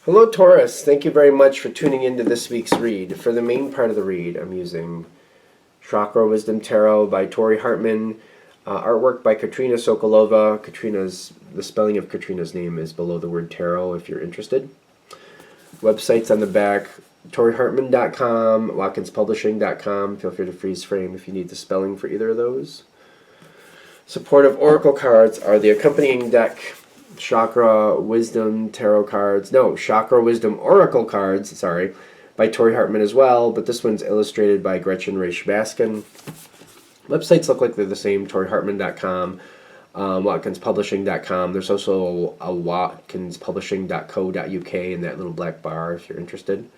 Hello, Taurus. Thank you very much for tuning into this week's read. For the main part of the read, I'm using Chakra Wisdom Tarot by Tori Hartman, artwork by Katrina Sokolova. The spelling of Katrina's name is below the word tarot if you're interested. Websites on the back, torihartman.com, watkinspublishing.com. Feel free to freeze frame if you need the spelling for either of those. Supportive oracle cards are the accompanying deck, Chakra Wisdom Tarot cards. No, Chakra Wisdom Oracle cards, sorry, by Tori Hartman as well, but this one's illustrated by Gretchen Raish Baskin. Websites look like they're the same, torihartman.com, watkinspublishing.com. There's also a watkinspublishing.co.uk in that little black bar if you're interested.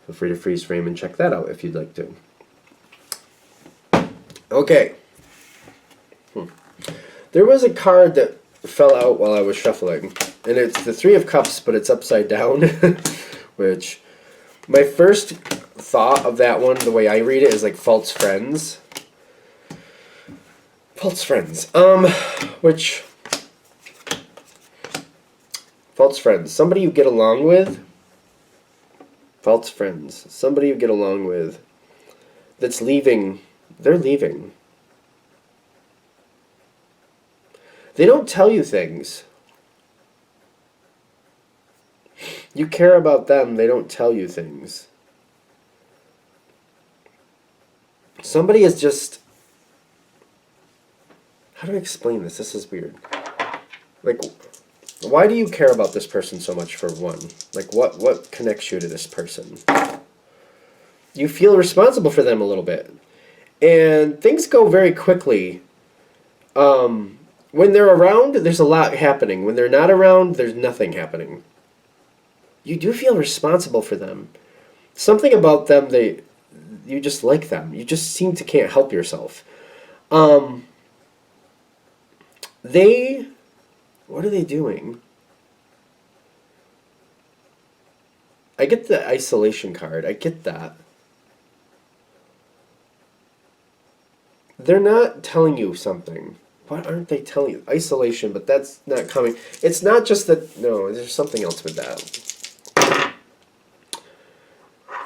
Feel free to freeze frame and check that out if you'd like to. Okay. There was a card that fell out while I was shuffling, and it's the Three of Cups, but it's upside down, which my first thought of that one, the way I read it, is like false friends. False friends. False friends. Somebody you get along with. False friends. Somebody you get along with that's leaving. They're leaving. They don't tell you things. You care about them, they don't tell you things. Somebody is just... How do I explain this? This is weird. Like, why do you care about this person so much, for one? Like, what connects you to this person? You feel responsible for them a little bit. And things go very quickly. When they're around, there's a lot happening. When they're not around, there's nothing happening. You do feel responsible for them. Something about them, you just like them. You just seem to can't help yourself. What are they doing? I get the isolation card. I get that. They're not telling you something. What aren't they telling you? Isolation, but that's not coming. It's not just that... No, there's something else with that.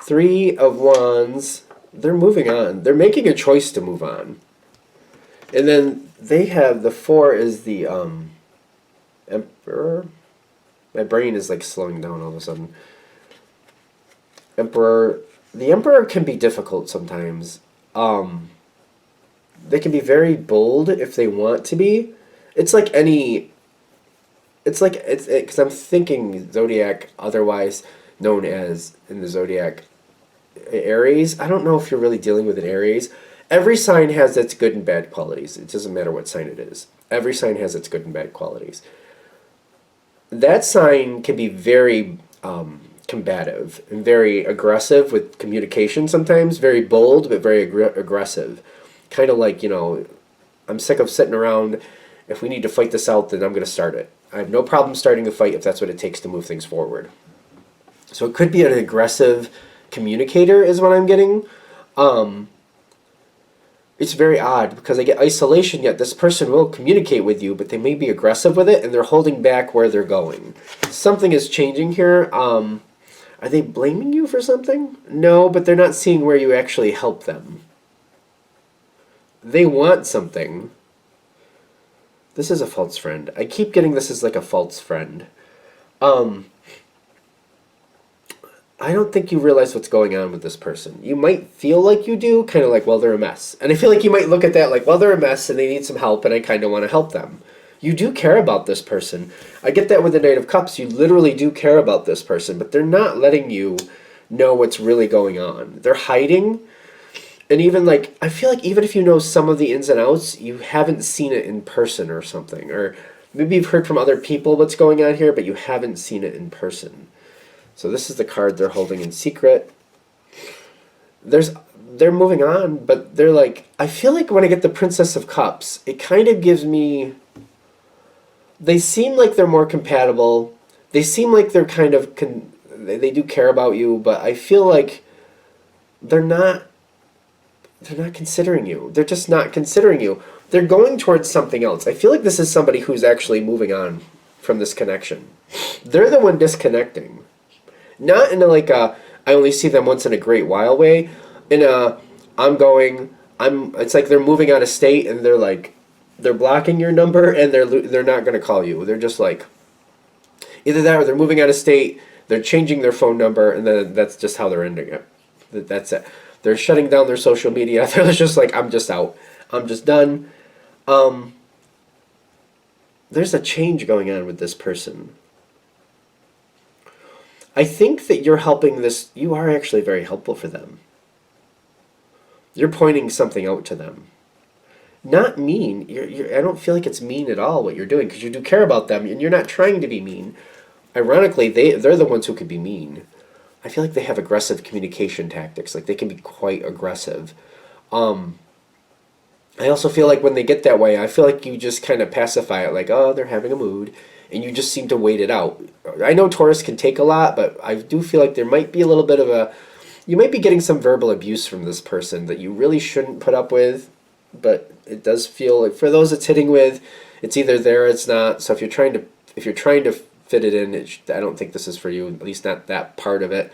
Three of Wands. They're moving on. They're making a choice to move on. And then they have... The Four is the Emperor. My brain is like slowing down all of a sudden. Emperor. The Emperor can be difficult sometimes. They can be very bold if they want to be. It's like any... It's like... Because I'm thinking Zodiac, otherwise known as, in the Zodiac, Aries. I don't know if you're really dealing with an Aries. Every sign has its good and bad qualities. It doesn't matter what sign it is. Every sign has its good and bad qualities. That sign can be very combative and very aggressive with communication sometimes. Very bold, but very aggressive. Kind of like, I'm sick of sitting around. If we need to fight this out, then I'm going to start it. I have no problem starting a fight if that's what it takes to move things forward. So it could be an aggressive communicator is what I'm getting. It's very odd because I get isolation, yet this person will communicate with you, but they may be aggressive with it and they're holding back where they're going. Something is changing here. Are they blaming you for something? No, but they're not seeing where you actually help them. They want something. This is a false friend. I keep getting this as like a false friend. I don't think you realize what's going on with this person. You might feel like you do, kind of like, well, they're a mess. And I feel like you might look at that like, well, they're a mess and they need some help and I kind of want to help them. You do care about this person. I get that with the Knight of Cups. You literally do care about this person, but they're not letting you know what's really going on. They're hiding. And even like, I feel like even if you know some of the ins and outs, you haven't seen it in person or something. Or maybe you've heard from other people what's going on here, but you haven't seen it in person. So this is the card they're holding in secret. They're moving on, but they're like, I feel like when I get the Princess of Cups, it kind of gives me... They seem like they're more compatible. They seem like they're kind of... They do care about you, but I feel like they're not considering you. They're just not considering you. They're going towards something else. I feel like this is somebody who's actually moving on from this connection. They're the one disconnecting. Not in a, like a I only see them once in a great while way. In a it's like they're moving out of state and they're blocking your number and they're not going to call you. They're just like either that or they're moving out of state, they're changing their phone number, and then that's just how they're ending it. That's it. They're shutting down their social media. They're just like, I'm just out. I'm just done. There's a change going on with this person. I think that you're helping this. You are actually very helpful for them. You're pointing something out to them. Not mean. I don't feel like it's mean at all what you're doing because you do care about them and you're not trying to be mean. Ironically, they're the ones who could be mean. I feel like they have aggressive communication tactics. Like they can be quite aggressive. I also feel like when they get that way, I feel like you just kind of pacify it, like, oh, they're having a mood, and you just seem to wait it out. I know Taurus can take a lot, but I do feel like there might be a little bit of you might be getting some verbal abuse from this person that you really shouldn't put up with, but it does feel like for those it's hitting with, it's either there or it's not. So if you're trying to fit it in, I don't think this is for you, at least not that part of it.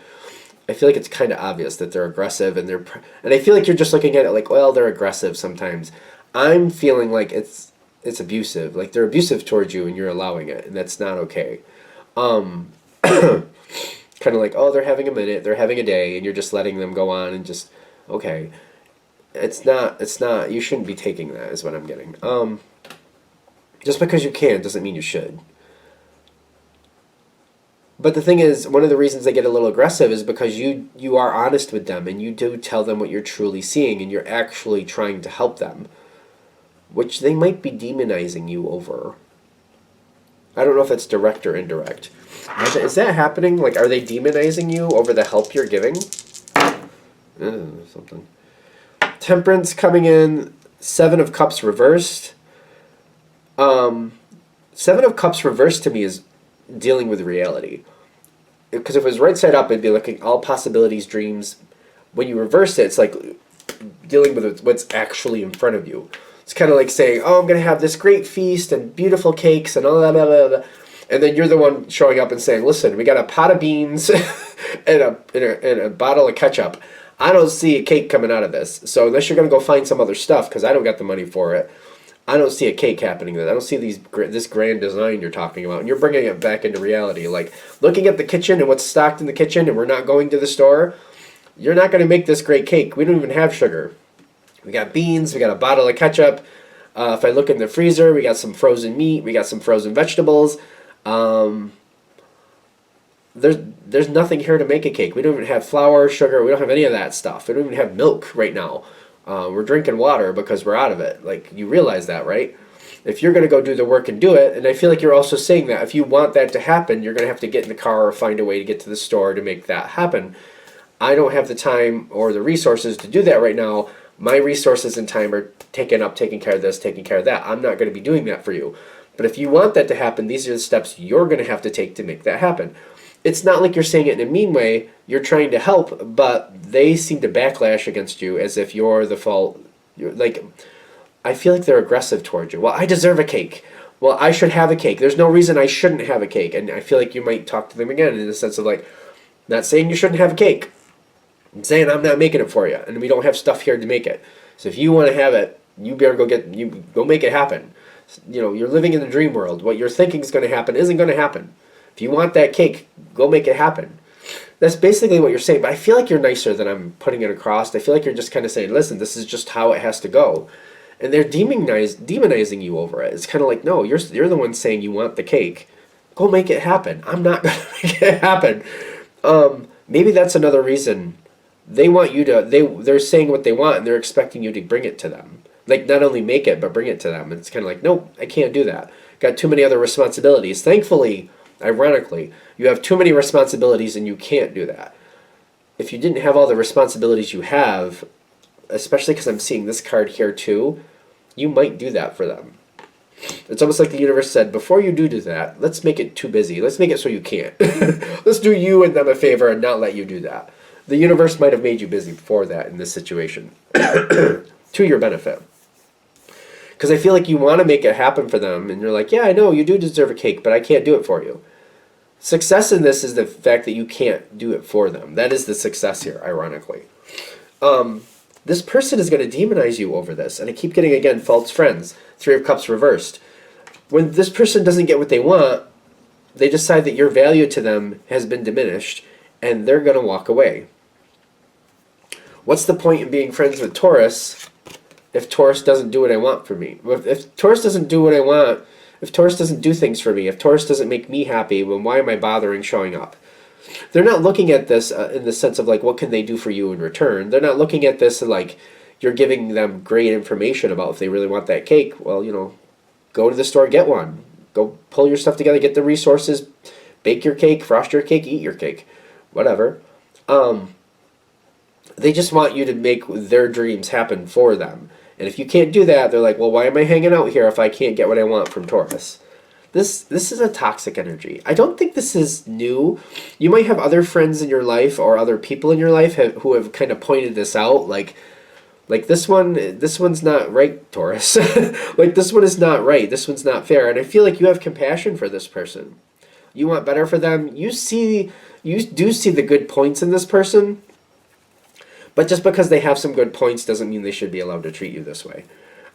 I feel like it's kind of obvious that they're aggressive and I feel like you're just looking at it like, well, they're aggressive sometimes. I'm feeling like it's abusive, like they're abusive towards you and you're allowing it, and that's not okay. Kind of like, oh, they're having a minute, they're having a day, and you're just letting them go on and just okay. It's not. You shouldn't be taking that. Is what I'm getting. Just because you can doesn't mean you should. But the thing is, one of the reasons they get a little aggressive is because you are honest with them and you do tell them what you're truly seeing and you're actually trying to help them, which they might be demonizing you over. I don't know if that's direct or indirect. Is that happening? Like, are they demonizing you over the help you're giving? Something. Temperance coming in, 7 of Cups reversed. 7 of Cups reversed to me is dealing with reality. Because if it was right side up, it'd be looking all possibilities, dreams. When you reverse it, it's like dealing with what's actually in front of you. It's kind of like saying, oh, I'm going to have this great feast and beautiful cakes and all that, blah, blah, blah. And then you're the one showing up and saying, listen, we got a pot of beans and a bottle of ketchup. I don't see a cake coming out of this. So unless you're going to go find some other stuff, because I don't got the money for it, I don't see a cake happening there. I don't see this grand design you're talking about. And you're bringing it back into reality. Like, looking at the kitchen and what's stocked in the kitchen and we're not going to the store, you're not going to make this great cake. We don't even have sugar. We got beans. We got a bottle of ketchup. If I look in the freezer, we got some frozen meat. We got some frozen vegetables. There's nothing here to make a cake. We don't even have flour, sugar. We don't have any of that stuff. We don't even have milk right now. We're drinking water because we're out of it. Like, you realize that, right? If you're going to go do the work and do it, and I feel like you're also saying that if you want that to happen, you're going to have to get in the car or find a way to get to the store to make that happen. I don't have the time or the resources to do that right now. My resources and time are taken up taking care of this, taking care of that. I'm not going to be doing that for you. But if you want that to happen, these are the steps you're going to have to take to make that happen. It's not like you're saying it in a mean way. You're trying to help, but they seem to backlash against you as if you're the fault. You're like, I feel like they're aggressive towards you. Well, I deserve a cake. Well, I should have a cake. There's no reason I shouldn't have a cake. And I feel like you might talk to them again in the sense of like, not saying you shouldn't have a cake. I'm saying I'm not making it for you, and we don't have stuff here to make it. So if you want to have it, you better go make it happen. You know, you're living in the dream world. What you're thinking is going to happen isn't going to happen. If you want that cake, go make it happen. That's basically what you're saying, but I feel like you're nicer than I'm putting it across. I feel like you're just kind of saying, listen, this is just how it has to go. And they're demonizing you over it. It's kind of like, no, you're the one saying you want the cake. Go make it happen. I'm not going to make it happen. Maybe that's another reason. They want you to, they're saying what they want and they're expecting you to bring it to them. Like, not only make it, but bring it to them. And it's kind of like, nope, I can't do that. Got too many other responsibilities. Thankfully, ironically, you have too many responsibilities and you can't do that. If you didn't have all the responsibilities you have, especially because I'm seeing this card here too, you might do that for them. It's almost like the universe said, before you do that, let's make it too busy. Let's make it so you can't. Let's do you and them a favor and not let you do that. The universe might have made you busy before that in this situation. To your benefit. Because I feel like you want to make it happen for them, and you're like, yeah, I know, you do deserve a cake, but I can't do it for you. Success in this is the fact that you can't do it for them. That is the success here, ironically. This person is going to demonize you over this. And I keep getting, again, false friends. Three of Cups reversed. When this person doesn't get what they want, they decide that your value to them has been diminished, and they're going to walk away. What's the point in being friends with Taurus if Taurus doesn't do what I want for me? If Taurus doesn't do what I want, if Taurus doesn't do things for me, if Taurus doesn't make me happy, then why am I bothering showing up? They're not looking at this in the sense of like, what can they do for you in return? They're not looking at this like you're giving them great information about if they really want that cake. Well, go to the store, get one. Go pull your stuff together, get the resources, bake your cake, frost your cake, eat your cake, whatever. They just want you to make their dreams happen for them. And if you can't do that, they're like, well, why am I hanging out here if I can't get what I want from Taurus? This is a toxic energy. I don't think this is new. You might have other friends in your life or other people in your life who have kind of pointed this out, like this one's not right, Taurus. Like this one is not right. This one's not fair. And I feel like you have compassion for this person. You want better for them. You do see the good points in this person. But just because they have some good points doesn't mean they should be allowed to treat you this way.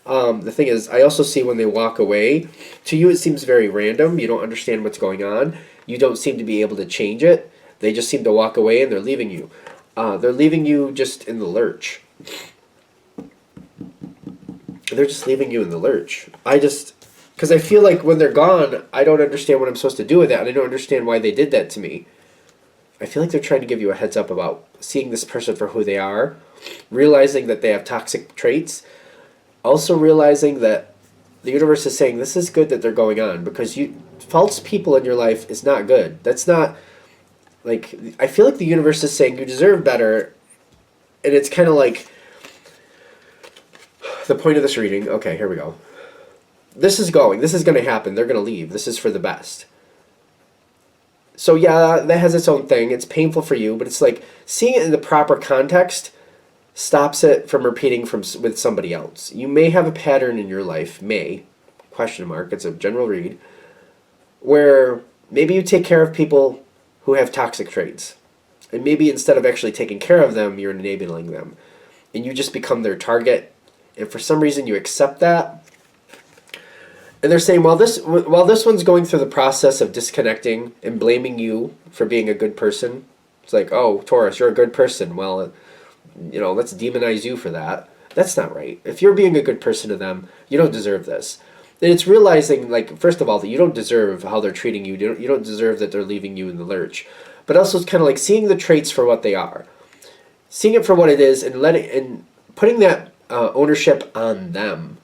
The thing is, I also see when they walk away, to you it seems very random. You don't understand what's going on. You don't seem to be able to change it. They just seem to walk away and they're leaving you. They're leaving you just in the lurch. They're just leaving you in the lurch. Because I feel like when they're gone, I don't understand what I'm supposed to do with that, and I don't understand why they did that to me. I feel like they're trying to give you a heads up about seeing this person for who they are, realizing that they have toxic traits, also realizing that the universe is saying this is good that they're going on, because false people in your life is not good. That's not, like, I feel like the universe is saying you deserve better, and it's kind of like the point of this reading. Okay, here we go. This is going to happen. They're going to leave. This is for the best. So yeah, that has its own thing. It's painful for you, but it's like seeing it in the proper context stops it from repeating with somebody else. You may have a pattern in your life, question mark, it's a general read, where maybe you take care of people who have toxic traits. And maybe instead of actually taking care of them, you're enabling them. And you just become their target. And for some reason you accept that. And they're saying, while this one's going through the process of disconnecting and blaming you for being a good person, it's like, oh, Taurus, you're a good person. Well, let's demonize you for that. That's not right. If you're being a good person to them, you don't deserve this. And it's realizing, like, first of all, that you don't deserve how they're treating you. You don't deserve that they're leaving you in the lurch. But also it's kind of like seeing the traits for what they are. Seeing it for what it is and putting that ownership on them.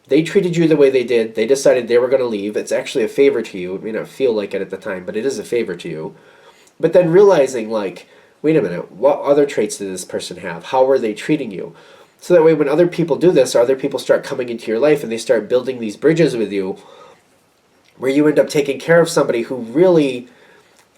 They treated you the way they did. They decided they were going to leave. It's actually a favor to you. It may not feel like it at the time, but it is a favor to you. But then realizing, like, wait a minute, what other traits did this person have? How are they treating you? So that way when other people do this, or other people start coming into your life and they start building these bridges with you, where you end up taking care of somebody who really,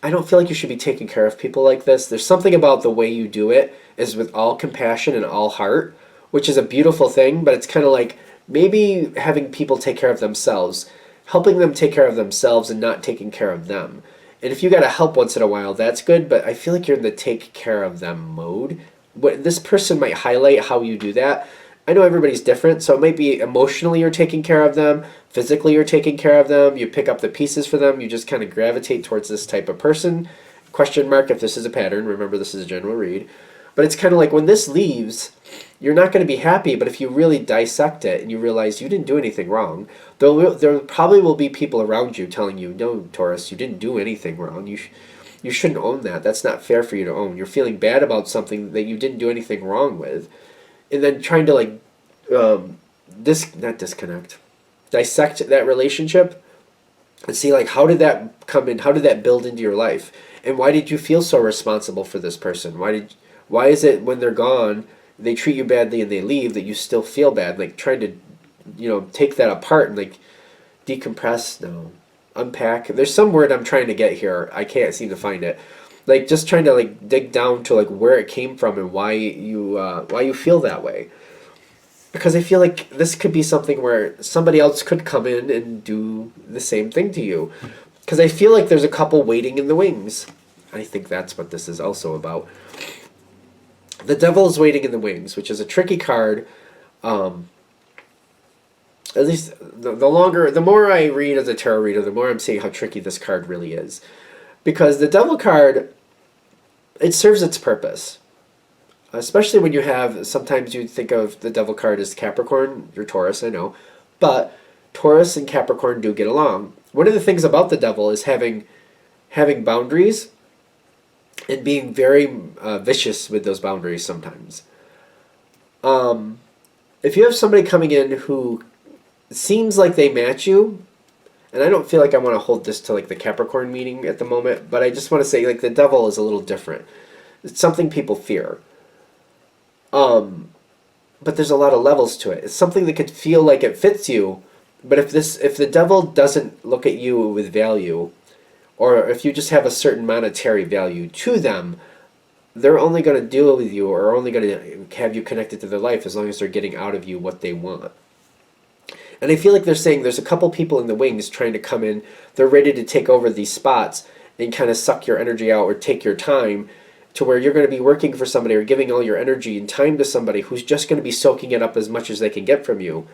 I don't feel like you should be taking care of people like this. There's something about the way you do it is with all compassion and all heart, which is a beautiful thing, but it's kind of like, maybe having people take care of themselves, helping them take care of themselves and not taking care of them. And if you got to help once in a while, that's good, but I feel like you're in the take care of them mode. This person might highlight how you do that. I know everybody's different, so it might be emotionally you're taking care of them, physically you're taking care of them, you pick up the pieces for them, you just kind of gravitate towards this type of person. Question mark if this is a pattern. Remember, this is a general read. But it's kind of like when this leaves, you're not going to be happy, but if you really dissect it and you realize you didn't do anything wrong, there probably will be people around you telling you, no, Taurus, you didn't do anything wrong. You shouldn't own that. That's not fair for you to own. You're feeling bad about something that you didn't do anything wrong with. And then trying to, like, not disconnect, dissect that relationship and see, like, how did that come in? How did that build into your life? And why did you feel so responsible for this person? Why is it when they're gone, they treat you badly and they leave, that you still feel bad? Like, trying to, take that apart and, like, decompress, unpack. There's some word I'm trying to get here. I can't seem to find it. Like, just trying to, like, dig down to, like, where it came from and why you feel that way. Because I feel like this could be something where somebody else could come in and do the same thing to you. Because I feel like there's a couple waiting in the wings. I think that's what this is also about. The Devil is waiting in the wings, which is a tricky card. At least the more I read as a tarot reader, the more I'm seeing how tricky this card really is. Because the Devil card, it serves its purpose. Especially when you have, sometimes you think of the Devil card as Capricorn, you're Taurus, I know. But Taurus and Capricorn do get along. One of the things about the Devil is having boundaries and being very vicious with those boundaries sometimes. If you have somebody coming in who seems like they match you, and I don't feel like I want to hold this to like the Capricorn meaning at the moment, but I just want to say like the Devil is a little different. It's something people fear. But there's a lot of levels to it. It's something that could feel like it fits you, but if the Devil doesn't look at you with value, or if you just have a certain monetary value to them, they're only going to deal with you or only going to have you connected to their life as long as they're getting out of you what they want. And I feel like they're saying there's a couple people in the wings trying to come in. They're ready to take over these spots and kind of suck your energy out or take your time, to where you're going to be working for somebody or giving all your energy and time to somebody who's just going to be soaking it up as much as they can get from you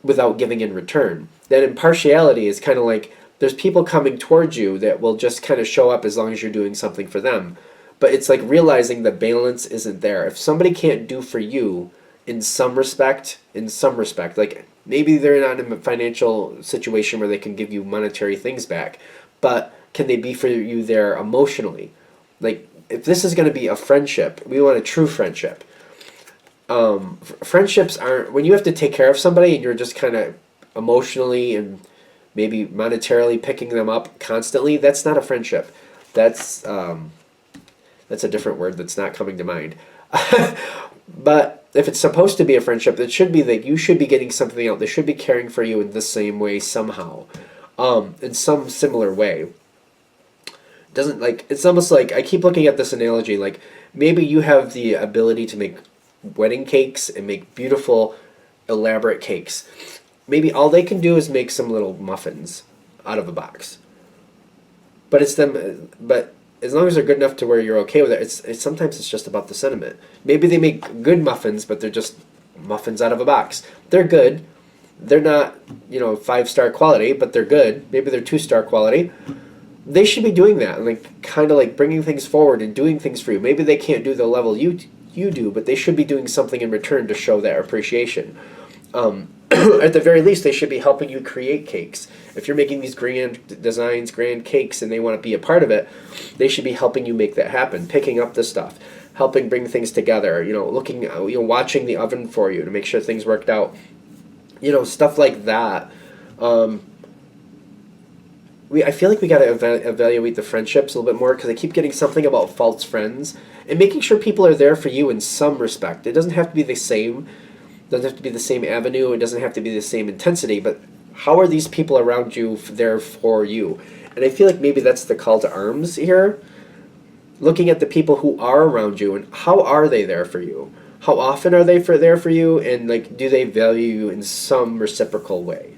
without giving in return. That impartiality is kind of like there's people coming towards you that will just kind of show up as long as you're doing something for them. But it's like realizing the balance isn't there. If somebody can't do for you in some respect, like maybe they're not in a financial situation where they can give you monetary things back, but can they be for you there emotionally? Like, if this is going to be a friendship, we want a true friendship. Friendships aren't, when you have to take care of somebody and you're just kind of emotionally and maybe monetarily picking them up constantly, that's not a friendship. That's a different word that's not coming to mind. But if it's supposed to be a friendship, it should be that you should be getting something out. They should be caring for you in the same way somehow, in some similar way. Doesn't, like, it's almost like I keep looking at this analogy, like maybe you have the ability to make wedding cakes and make beautiful elaborate cakes. Maybe all they can do is make some little muffins out of a box, but it's them, but as long as they're good enough to where you're okay with it, it's sometimes it's just about the sentiment. Maybe they make good muffins, but they're just muffins out of a box. They're good, they're not 5-star quality, but they're good. Maybe they're 2-star quality. They should be doing that and like kind of like bringing things forward and doing things for you. Maybe they can't do the level you do, but they should be doing something in return to show that appreciation. At the very least, they should be helping you create cakes. If you're making these grand designs, grand cakes, and they want to be a part of it, they should be helping you make that happen, picking up the stuff, helping bring things together, looking, watching the oven for you to make sure things worked out, stuff like that. I feel like we got to evaluate the friendships a little bit more, because I keep getting something about false friends and making sure people are there for you in some respect. It doesn't have to be the same. It doesn't have to be the same avenue. It doesn't have to be the same intensity. But how are these people around you there for you? And I feel like maybe that's the call to arms here. Looking at the people who are around you and how are they there for you? How often are they there for you? And like, do they value you in some reciprocal way?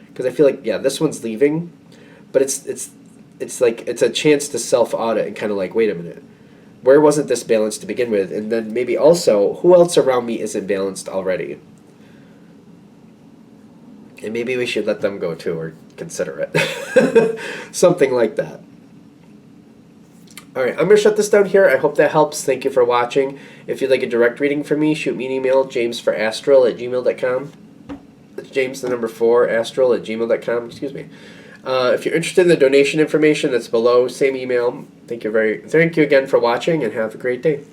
Because I feel like, yeah, this one's leaving, but it's like it's a chance to self-audit and kind of like, wait a minute, where wasn't this balanced to begin with? And then maybe also, who else around me isn't balanced already? And maybe we should let them go too, or consider it. Something like that. Alright, I'm going to shut this down here. I hope that helps. Thank you for watching. If you'd like a direct reading from me, shoot me an email, jamesforastral@gmail.com. That's James, the number 4, astral@gmail.com. Excuse me. If you're interested in the donation information, that's below. Same email. Thank you again for watching, and have a great day.